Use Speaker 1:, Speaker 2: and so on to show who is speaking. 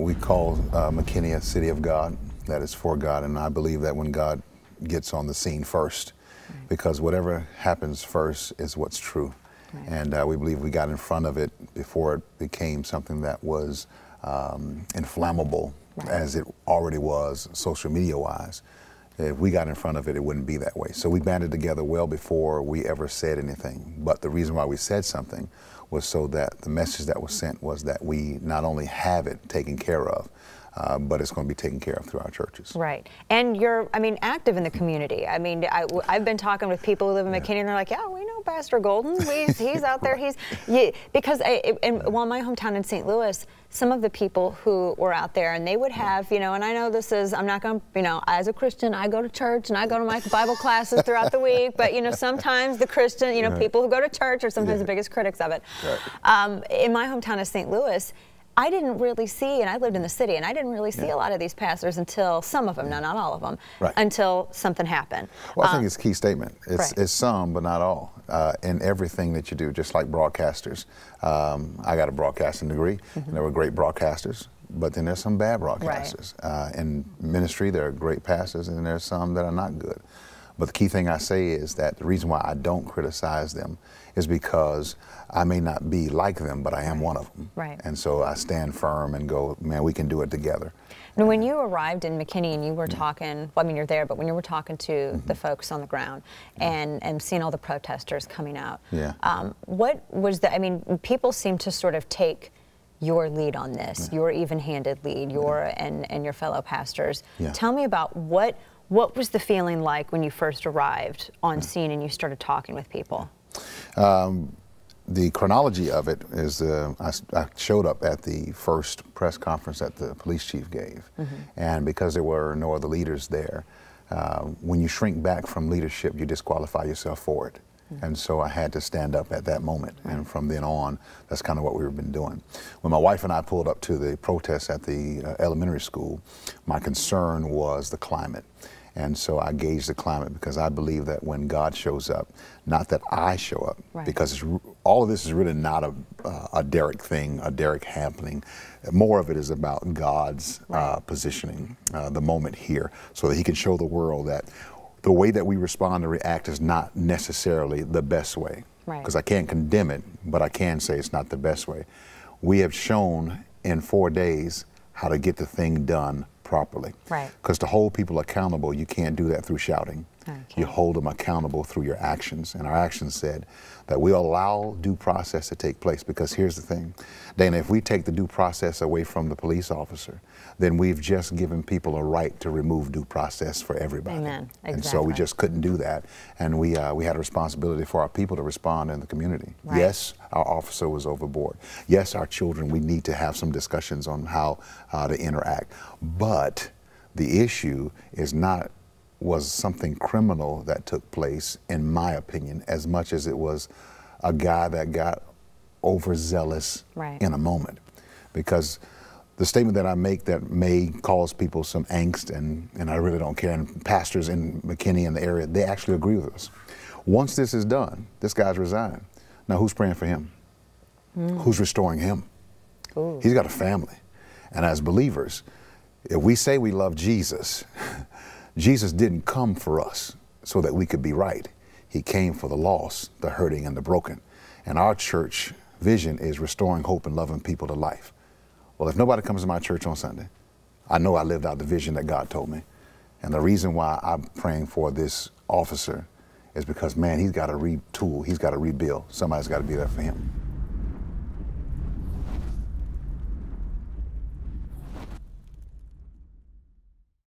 Speaker 1: We call McKinney a city of God, that is for God, and I believe that when God gets on the scene first, because whatever happens first is what's true. Right. And we believe we got in front of it before it became something that was inflammable, as it already was social media-wise. If we got in front of it, it wouldn't be that way. So we banded together well before we ever said anything. But the reason why we said something was so that the message that was sent was that we not only have it taken care of, but it's going to be taken care of through our churches. Right.
Speaker 2: And you're, I mean, active in the community. I mean, I've been talking with people who live in McKinney, and they're like, yeah, we know Pastor Golden. He's out there. Because while my hometown in St. Louis, some of the people who were out there, and they would have, you know, and I know this is, I'm not going to, you know, as a Christian, I go to church and I go to my Bible classes throughout the week, but, you know, sometimes the Christian, you know, people who go to church are sometimes the biggest critics of it. Right. In my hometown of St. Louis, I didn't really see, and I lived in the city, and I didn't really see a lot of these pastors until, some of them, no, not all of them, until something happened.
Speaker 1: Well, I think it's a key statement. It's some, but not all, in everything that you do, just like broadcasters. I got a broadcasting degree, and there were great broadcasters, but then there's some bad broadcasters. In ministry, there are great pastors, and there's some that are not good. But the key thing I say is that the reason why I don't criticize them is because I may not be like them, but I am one of them. Right. And so I stand firm and go, man, we can do it together.
Speaker 2: Now, when you arrived in McKinney and you were talking, well, I mean, you're there, but when you were talking to the folks on the ground and seeing all the protesters coming out, what was the, I mean, people seem to sort of take your lead on this, your even-handed lead, your and your fellow pastors. Tell me about what was the feeling like when you first arrived on scene and you started talking with people?
Speaker 1: The chronology of it is I showed up at the first press conference that the police chief gave. And because there were no other leaders there, when you shrink back from leadership, you disqualify yourself for it. And so I had to stand up at that moment. And from then on, that's kind of what we've been doing. When my wife and I pulled up to the protests at the elementary school, my concern was the climate. And so I gauged the climate because I believe that when God shows up, not that I show up, because all of this is really not a Derek thing, a Derek happening. More of it is about God's positioning the moment here so that he can show the world that the way that we respond and react is not necessarily the best way. Because I can't condemn it, but I can say it's not the best way. We have shown in 4 days how to get the thing done properly. Because to hold people accountable, you can't do that through shouting. You hold them accountable through your actions. And our actions said that we allow due process to take place, because here's the thing, Dana, if we take the due process away from the police officer, then we've just given people a right to remove due process for everybody.
Speaker 2: Amen. Exactly.
Speaker 1: And so we just couldn't do that. And we had a responsibility for our people to respond in the community. Yes, our officer was overboard. Yes, our children, we need to have some discussions on how to interact. But the issue was something criminal that took place, in my opinion, as much as it was a guy that got overzealous in a moment. Because the statement that I make that may cause people some angst, and I really don't care, and pastors in McKinney and the area, they actually agree with us. Once this is done, this guy's resigned. Now who's praying for him? Who's restoring him? He's got a family. And as believers, if we say we love Jesus, Jesus didn't come for us so that we could be right. He came for the lost, the hurting, and the broken. And our church vision is restoring hope and loving people to life. Well, if nobody comes to my church on Sunday, I know I lived out the vision that God told me. And the reason why I'm praying for this officer is because, man, he's got to retool, he's got to rebuild. Somebody's got to be there for him.